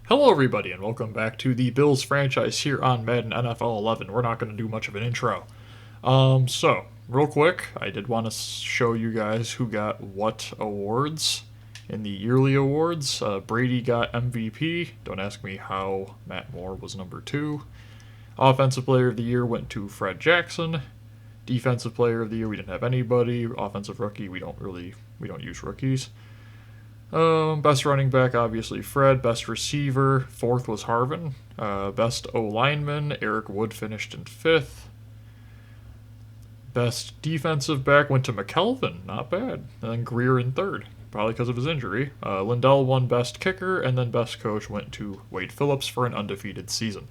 Hello, everybody, and welcome back to the Bills franchise here on Madden NFL 11. We're not going to do much of an intro. Real quick, I did want to show you guys who got what awards in the yearly awards. Brady got MVP. Don't ask me how Matt Moore was number 2. Offensive Player of the Year went to Fred Jackson. Defensive Player of the Year, we didn't have anybody. Offensive Rookie, we don't use rookies. Best running back, obviously Fred. Best receiver, 4th was Harvin. Best O-lineman, Eric Wood finished in 5th. Best defensive back went to McKelvin, not bad. And then Greer in 3rd, probably because of his injury. Lindell won best kicker, and then best coach went to Wade Phillips for an undefeated season.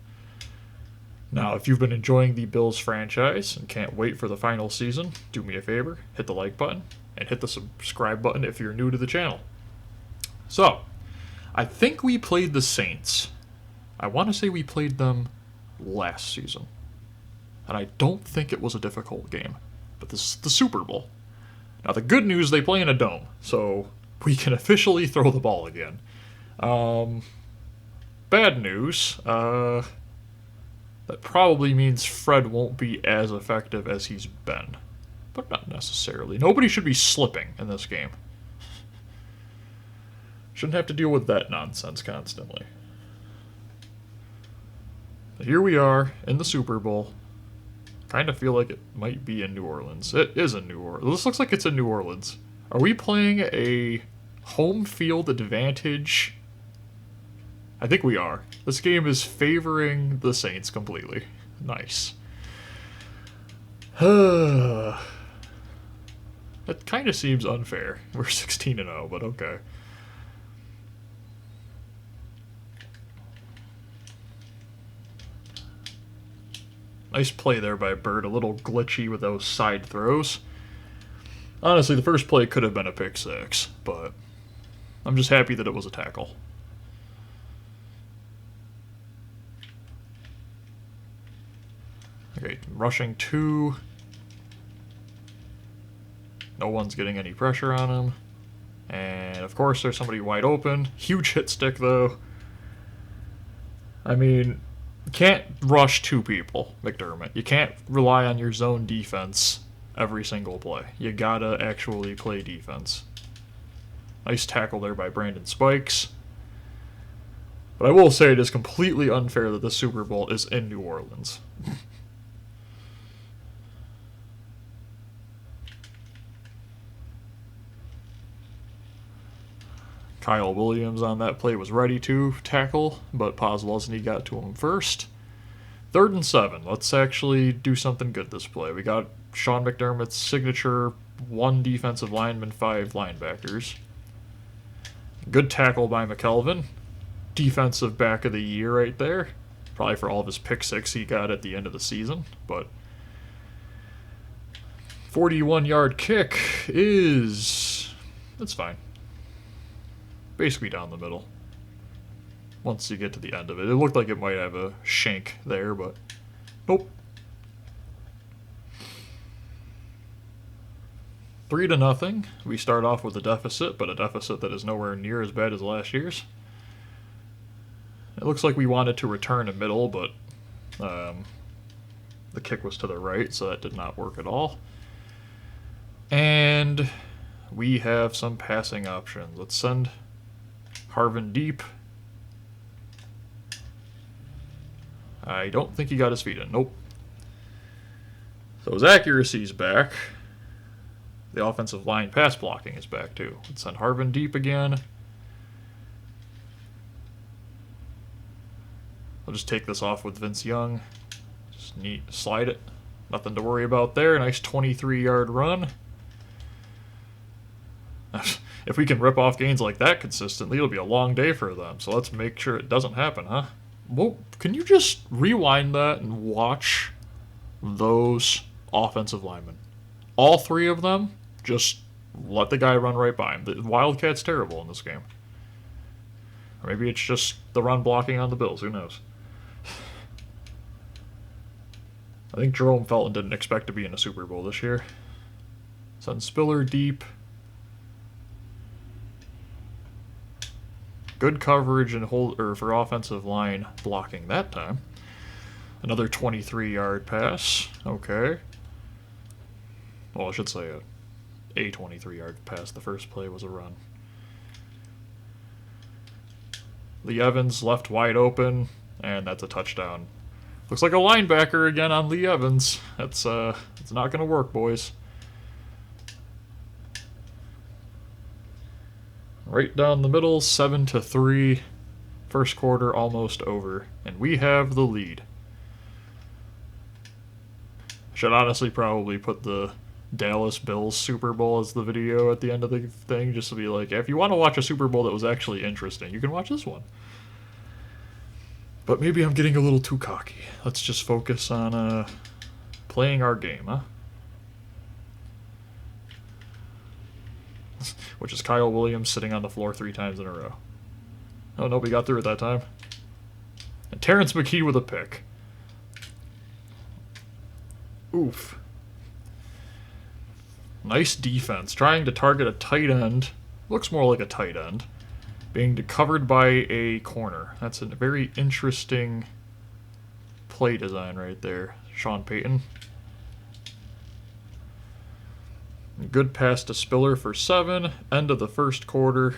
Now, if you've been enjoying the Bills franchise and can't wait for the final season, do me a favor, hit the like button, and hit the subscribe button if you're new to the channel. So, I think we played the Saints. I want to say we played them last season. And I don't think it was a difficult game. But this is the Super Bowl. Now, the good news, they play in a dome. So, we can officially throw the ball again. Bad news, that probably means Fred won't be as effective as he's been. But not necessarily. Nobody should be slipping in this game. Shouldn't have to deal with that nonsense constantly. But here we are in the Super Bowl. Kind of feel like it might be in New Orleans. It is in New Orleans. This looks like it's in New Orleans. Are we playing a home field advantage? I think we are. This game is favoring the Saints completely. Nice. That kind of seems unfair. We're 16-0, but okay. Nice play there by Bird. A little glitchy with those side throws. Honestly, the first play could have been a pick six, but I'm just happy that it was a tackle. Okay, rushing 2. No one's getting any pressure on him. And, of course, there's somebody wide open. Huge hit stick, though. I mean, you can't rush 2 people, McDermott. You can't rely on your zone defense every single play. You gotta actually play defense. Nice tackle there by Brandon Spikes. But I will say it is completely unfair that the Super Bowl is in New Orleans. Kyle Williams on that play was ready to tackle, but Posluszny got to him first. 3rd and 7. Let's actually do something good this play. We got Sean McDermott's signature 1 defensive lineman, 5 linebackers. Good tackle by McKelvin. Defensive back of the year right there. Probably for all of his pick 6 he got at the end of the season, but 41-yard kick is... that's fine. Basically down the middle. Once you get to the end of it. It looked like it might have a shank there, but nope. 3-0. We start off with a deficit, but a deficit that is nowhere near as bad as last year's. It looks like we wanted to return a middle, but the kick was to the right, so that did not work at all. And we have some passing options. Let's send Harvin deep. I don't think he got his feet in. Nope. So his accuracy's back. The offensive line pass blocking is back too. Let's send Harvin deep again. I'll just take this off with Vince Young. Just slide it. Nothing to worry about there. Nice 23-yard run. If we can rip off gains like that consistently, it'll be a long day for them. So let's make sure it doesn't happen, huh? Well, can you just rewind that and watch those offensive linemen? All 3 of them, just let the guy run right by him. The Wildcat's terrible in this game. Or maybe it's just the run blocking on the Bills. Who knows? I think Jerome Felton didn't expect to be in a Super Bowl this year. Send Spiller deep. Good coverage and for offensive line blocking that time. Another 23-yard pass. Okay. Well, I should say a 23-yard pass. The first play was a run. Lee Evans left wide open, and that's a touchdown. Looks like a linebacker again on Lee Evans. It's not going to work, boys. Right down the middle, 7-3. First quarter almost over, and we have the lead. Should honestly probably put the Dallas Bills Super Bowl as the video at the end of the thing, just to be like, if you want to watch a Super Bowl that was actually interesting, you can watch this one. But maybe I'm getting a little too cocky. Let's just focus on playing our game, huh? Which is Kyle Williams sitting on the floor 3 times in a row. Oh, no, we got through it that time. And Terrence McKee with a pick. Oof. Nice defense. Trying to target a tight end. Looks more like a tight end. Being covered by a corner. That's a very interesting play design right there. Sean Payton. Good pass to Spiller for 7. End of the first quarter.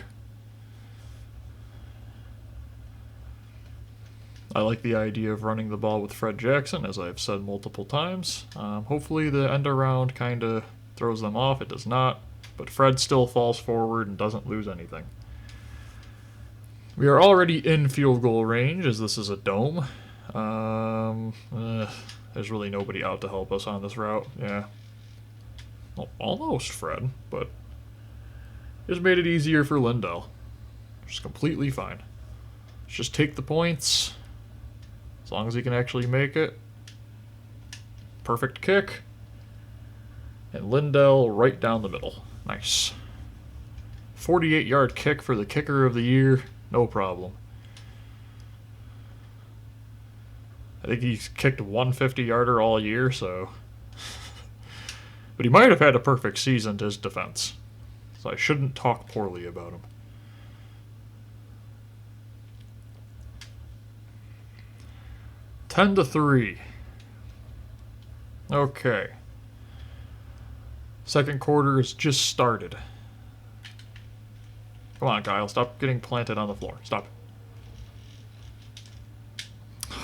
I like the idea of running the ball with Fred Jackson, as I've said multiple times. Hopefully the end around kind of throws them off. It does not. But Fred still falls forward and doesn't lose anything. We are already in field goal range, as this is a dome. There's really nobody out to help us on this route. Yeah. Well, almost Fred, but just made it easier for Lindell. Just completely fine. Let's just take the points. As long as he can actually make it. Perfect kick. And Lindell right down the middle. Nice. 48-yard kick for the kicker of the year. No problem. I think he's kicked 150-yarder all year, so... But he might have had a perfect season to his defense. So I shouldn't talk poorly about him. Ten to 3. Okay. Second quarter has just started. Come on, Kyle. Stop getting planted on the floor. Stop it.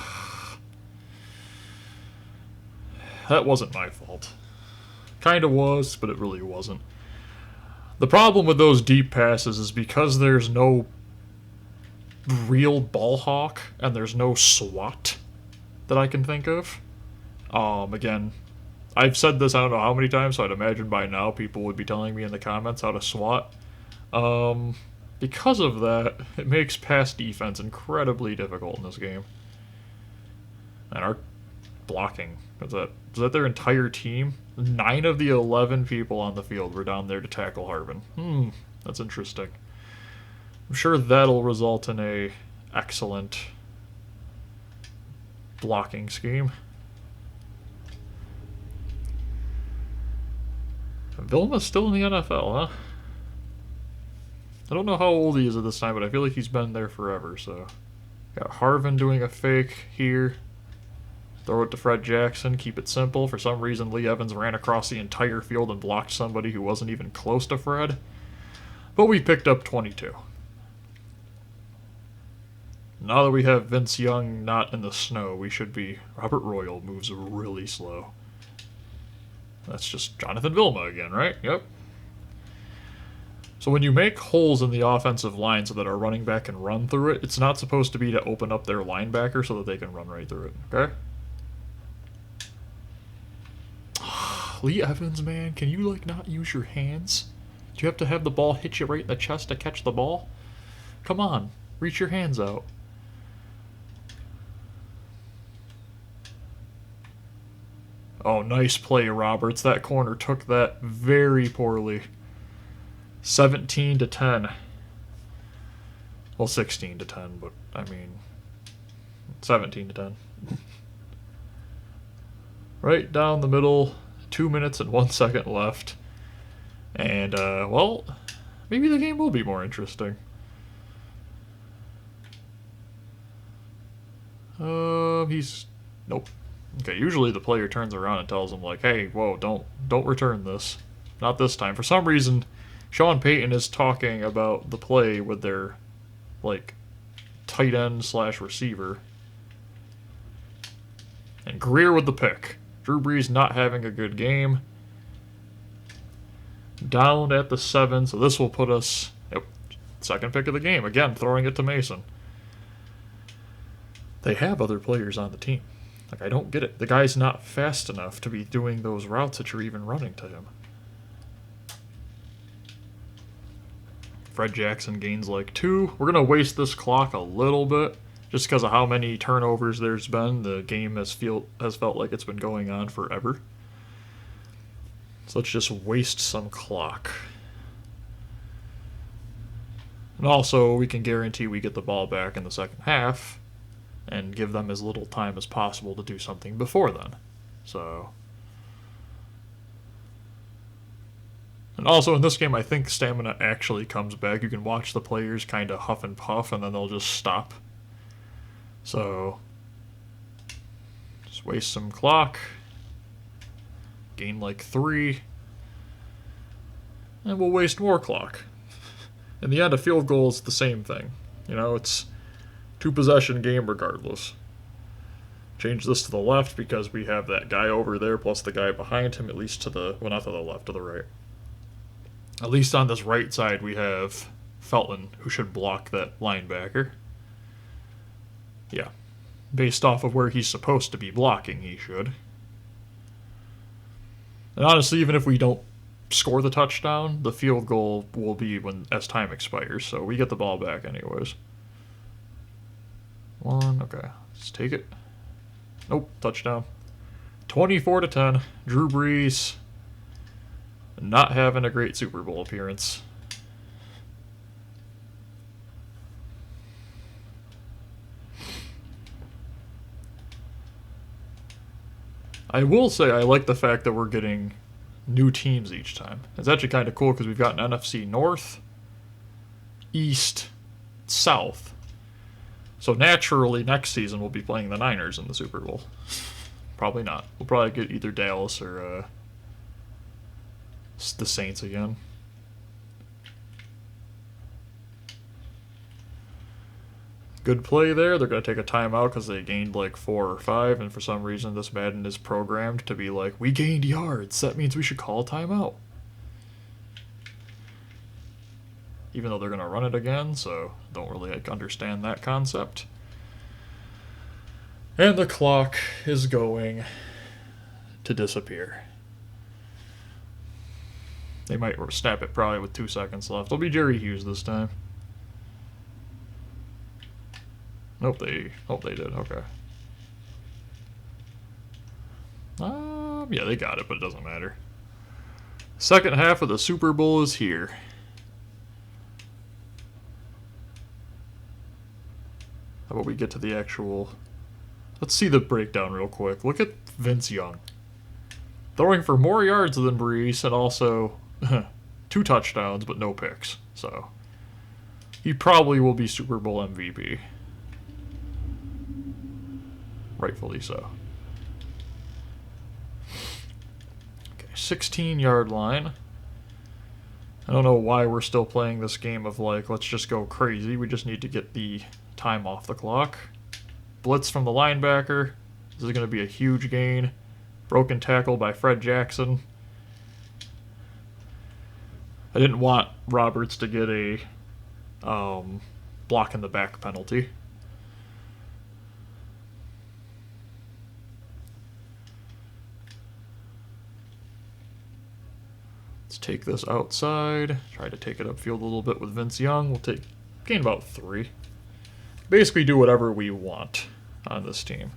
That wasn't my fault. Kind of was, but it really wasn't. The problem with those deep passes is because there's no real ball hawk and there's no SWAT that I can think of. Again, I've said this I don't know how many times, so I'd imagine by now people would be telling me in the comments how to SWAT. Because of that, it makes pass defense incredibly difficult in this game. And our blocking, is that their entire team? 9 of the 11 people on the field were down there to tackle Harvin. That's interesting. I'm sure that'll result in a excellent blocking scheme. Vilma's still in the NFL, huh? I don't know how old he is at this time, but I feel like he's been there forever, so... Got Harvin doing a fake here. Throw it to Fred Jackson, keep it simple. For some reason, Lee Evans ran across the entire field and blocked somebody who wasn't even close to Fred. But we picked up 22. Now that we have Vince Young not in the snow, we should be... Robert Royal moves really slow. That's just Jonathan Vilma again, right? Yep. So when you make holes in the offensive line so that our running back can run through it, it's not supposed to be to open up their linebacker so that they can run right through it, okay? Lee Evans, man, can you, not use your hands? Do you have to have the ball hit you right in the chest to catch the ball? Come on, reach your hands out. Oh, nice play, Roberts. That corner took that very poorly. 17 to 10. Well, 16 to 10, but, 17 to 10. Right down the middle, 2 minutes and 1 second left. And, well, maybe the game will be more interesting. He's nope. Okay, usually the player turns around and tells him like, "Hey, whoa, don't return this." Not this time. For some reason, Sean Payton is talking about the play with their like tight end slash receiver. And Greer with the pick. Drew Brees not having a good game. Down at the 7, so this will put us, yep, second pick of the game. Again, throwing it to Mason. They have other players on the team. Like, I don't get it. The guy's not fast enough to be doing those routes that you're even running to him. Fred Jackson gains like 2. We're going to waste this clock a little bit just because of how many turnovers there's been. The game has felt like it's been going on forever. So let's just waste some clock. And also, we can guarantee we get the ball back in the second half and give them as little time as possible to do something before then. So... And also in this game, I think stamina actually comes back. You can watch the players kind of huff and puff, and then they'll just stop. So, just waste some clock. Gain like 3. And we'll waste more clock. In the end, a field goal is the same thing. You know, it's 2-possession game regardless. Change this to the left because we have that guy over there plus the guy behind him, at least to the, well, not to the left, to the right. At least on this right side, we have Felton, who should block that linebacker. Yeah. Based off of where he's supposed to be blocking, he should. And honestly, even if we don't score the touchdown, the field goal will be as time expires, so we get the ball back anyways. 1, okay. Let's take it. Nope, touchdown. 24-10. Drew Brees not having a great Super Bowl appearance. I will say I like the fact that we're getting new teams each time. It's actually kind of cool because we've got an NFC North, East, South. So naturally, next season we'll be playing the Niners in the Super Bowl. Probably not. We'll probably get either Dallas or the Saints again. Good play there. They're going to take a timeout because they gained like 4 or 5, and for some reason this Madden is programmed to be like, we gained yards. That means we should call a timeout. Even though they're going to run it again, so don't really understand that concept. And the clock is going to disappear. They might snap it probably with 2 seconds left. It'll be Jerry Hughes this time. Nope, they did. Okay. Yeah, they got it, but it doesn't matter. Second half of the Super Bowl is here. How about we get to the actual... Let's see the breakdown real quick. Look at Vince Young. Throwing for more yards than Brees and also 2 touchdowns, but no picks. So, he probably will be Super Bowl MVP. Rightfully so. Okay, 16-yard line. I don't know why we're still playing this game of like, let's just go crazy. We just need to get the time off the clock. Blitz from the linebacker. This is going to be a huge gain. Broken tackle by Fred Jackson. I didn't want Roberts to get a block in the back penalty. Let's take this outside. Try to take it upfield a little bit with Vince Young. We'll gain about 3. Basically do whatever we want on this team.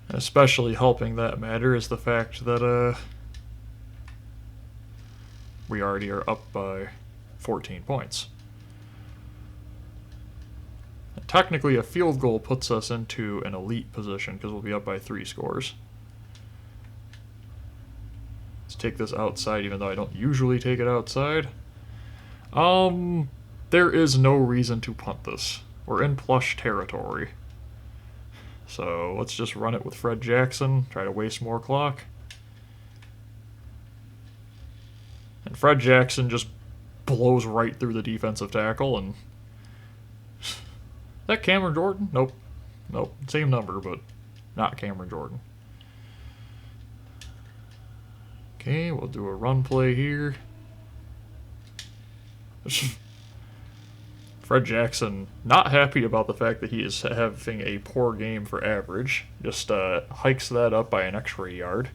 And especially helping that matter is the fact that we already are up by 14 points. And technically a field goal puts us into an elite position because we'll be up by 3 scores. Let's take this outside even though I don't usually take it outside. There is no reason to punt this. We're in plush territory. So let's just run it with Fred Jackson, try to waste more clock. And Fred Jackson just blows right through the defensive tackle. And is that Cameron Jordan? Nope. Nope. Same number, but not Cameron Jordan. Okay, we'll do a run play here. Fred Jackson not happy about the fact that he is having a poor game for average. Just hikes that up by an extra yard.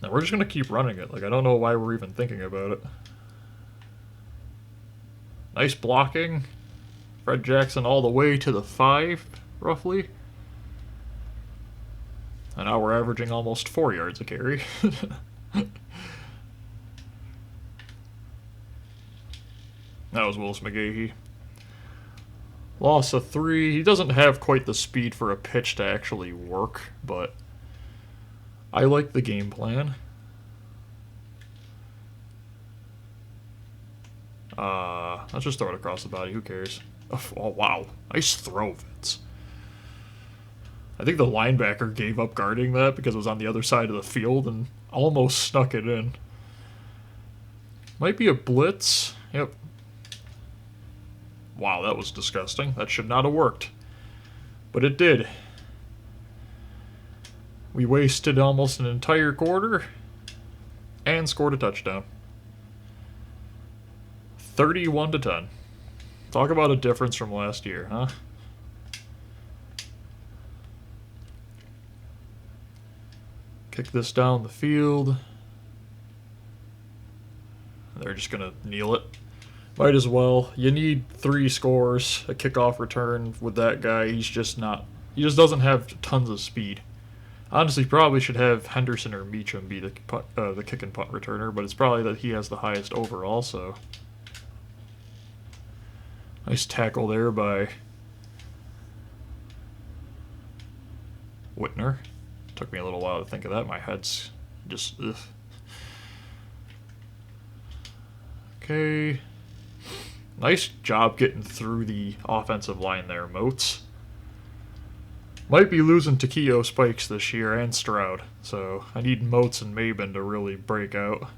And we're just going to keep running it. Like, I don't know why we're even thinking about it. Nice blocking. Fred Jackson all the way to the 5, roughly. And now we're averaging almost 4 yards a carry. That was Willis McGahee. Loss of 3. He doesn't have quite the speed for a pitch to actually work, but I like the game plan. Let's just throw it across the body. Who cares? Oh, wow. Nice throw, Vince. I think the linebacker gave up guarding that because it was on the other side of the field and almost snuck it in. Might be a blitz. Yep. Wow, that was disgusting. That should not have worked. But it did. We wasted almost an entire quarter and scored a touchdown. 31-10. Talk about a difference from last year, huh? Kick this down the field. They're just going to kneel it. Might as well. You need 3 scores, a kickoff return with that guy. He's just not... He just doesn't have tons of speed. Honestly, probably should have Henderson or Meacham be the kick and punt returner, but it's probably that he has the highest overall, so... Nice tackle there by Whitner. Took me a little while to think of that. My head's just... ugh. Okay. Nice job getting through the offensive line there, Moats. Might be losing Takeo Spikes this year and Stroud, so I need Moats and Mabin to really break out.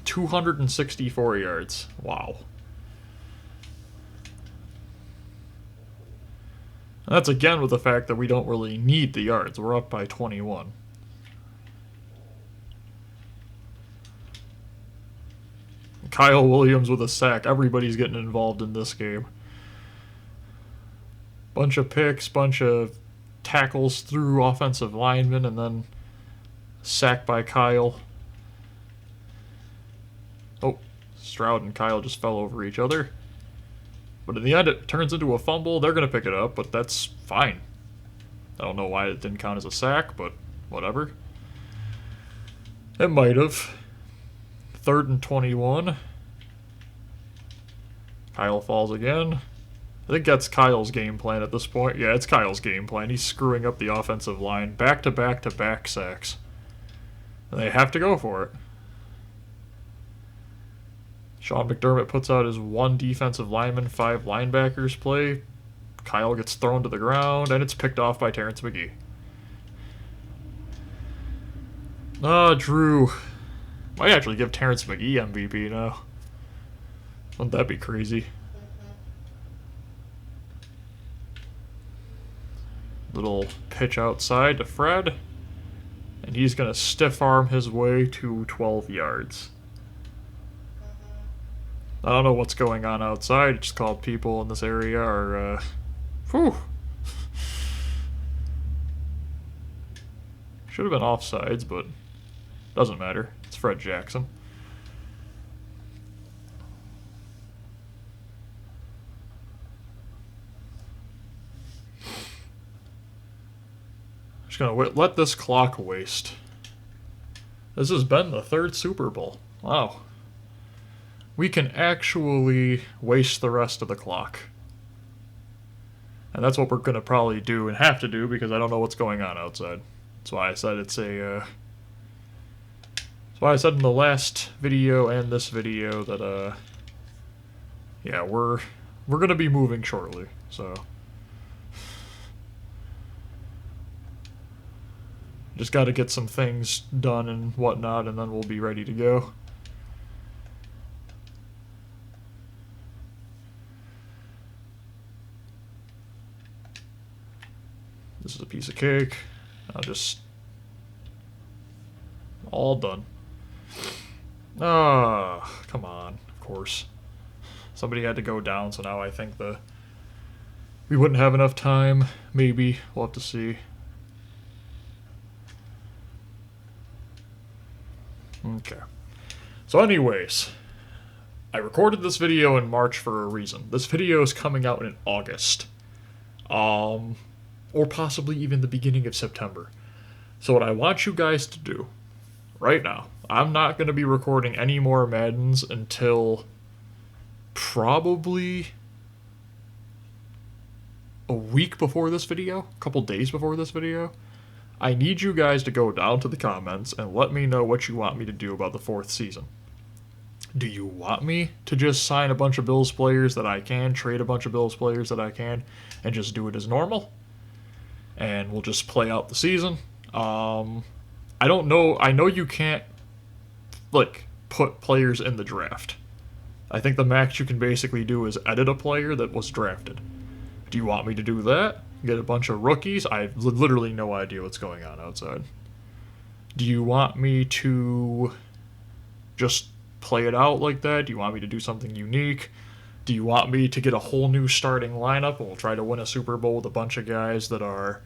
$264 yards. Wow. And that's again with the fact that we don't really need the yards. We're up by 21. Kyle Williams with a sack. Everybody's getting involved in this game. Bunch of picks, bunch of tackles through offensive linemen, and then sack by Kyle. Oh, Stroud and Kyle just fell over each other. But in the end, it turns into a fumble. They're going to pick it up, but that's fine. I don't know why it didn't count as a sack, but whatever. It might have. 3rd and 21. Kyle falls again. I think that's Kyle's game plan at this point. Yeah, it's Kyle's game plan. He's screwing up the offensive line. Back-to-back-to-back sacks. And they have to go for it. Sean McDermott puts out his 1 defensive lineman, 5 linebackers play. Kyle gets thrown to the ground, and it's picked off by Terrence McGee. Drew. Might actually give Terrence McGee MVP now. Wouldn't that be crazy? Little pitch outside to Fred. And he's going to stiff arm his way to 12 yards. I don't know what's going on outside. It's called people in this area are, whew. Should have been offsides, but doesn't matter. It's Fred Jackson. Just gonna let this clock waste. This has been the 3rd Super Bowl. Wow. We can actually waste the rest of the clock. And that's what we're going to probably do and have to do because I don't know what's going on outside. That's why I said it's a... that's why I said in the last video and this video that, yeah, we're going to be moving shortly, so... Just got to get some things done and whatnot, and then we'll be ready to go. This is a piece of cake. I'll just... all done. Ah, come on, of course. Somebody had to go down, so now I think we wouldn't have enough time. Maybe. We'll have to see. Okay. So anyways, I recorded this video in March for a reason. This video is coming out in August. Or possibly even the beginning of September. So what I want you guys to do right now, I'm not going to be recording any more Maddens until probably a week before this video, a couple days before this video. I need you guys to go down to the comments and let me know what you want me to do about the 4th season. Do you want me to just sign a bunch of Bills players that I can, trade a bunch of Bills players that I can, and just do it as normal? And we'll just play out the season. I don't know. I know you can't, like, put players in the draft. I think the max you can basically do is edit a player that was drafted. Do you want me to do that? Get a bunch of rookies? I have literally no idea what's going on outside. Do you want me to just play it out like that? Do you want me to do something unique? Do you want me to get a whole new starting lineup and we'll try to win a Super Bowl with a bunch of guys that are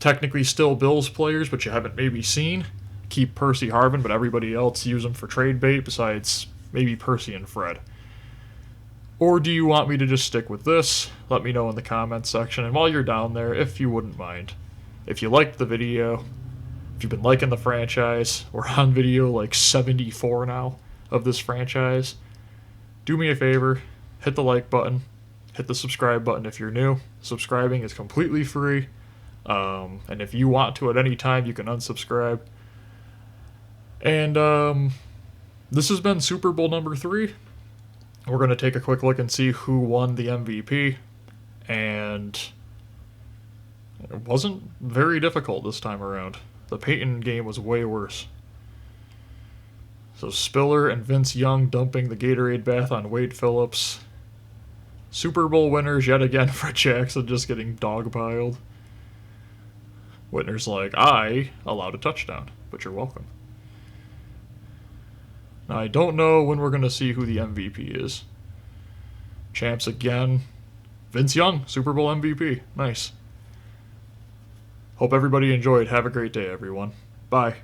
technically still Bills players but you haven't maybe seen? Keep Percy Harvin, but everybody else use them for trade bait besides maybe Percy and Fred. Or do you want me to just stick with this? Let me know in the comments section. And while you're down there, if you wouldn't mind, if you liked the video, if you've been liking the franchise, we're on video like 74 now of this franchise, do me a favor, hit the like button, hit the subscribe button if you're new. Subscribing is completely free. And if you want to at any time, you can unsubscribe. And this has been Super Bowl number 3. We're going to take a quick look and see who won the MVP. And it wasn't very difficult this time around. The Peyton game was way worse. So Spiller and Vince Young dumping the Gatorade bath on Wade Phillips. Super Bowl winners yet again. Fred Jackson just getting dogpiled. Whitner's like, I allowed a touchdown, but you're welcome. Now, I don't know when we're going to see who the MVP is. Champs again. Vince Young, Super Bowl MVP. Nice. Hope everybody enjoyed. Have a great day, everyone. Bye.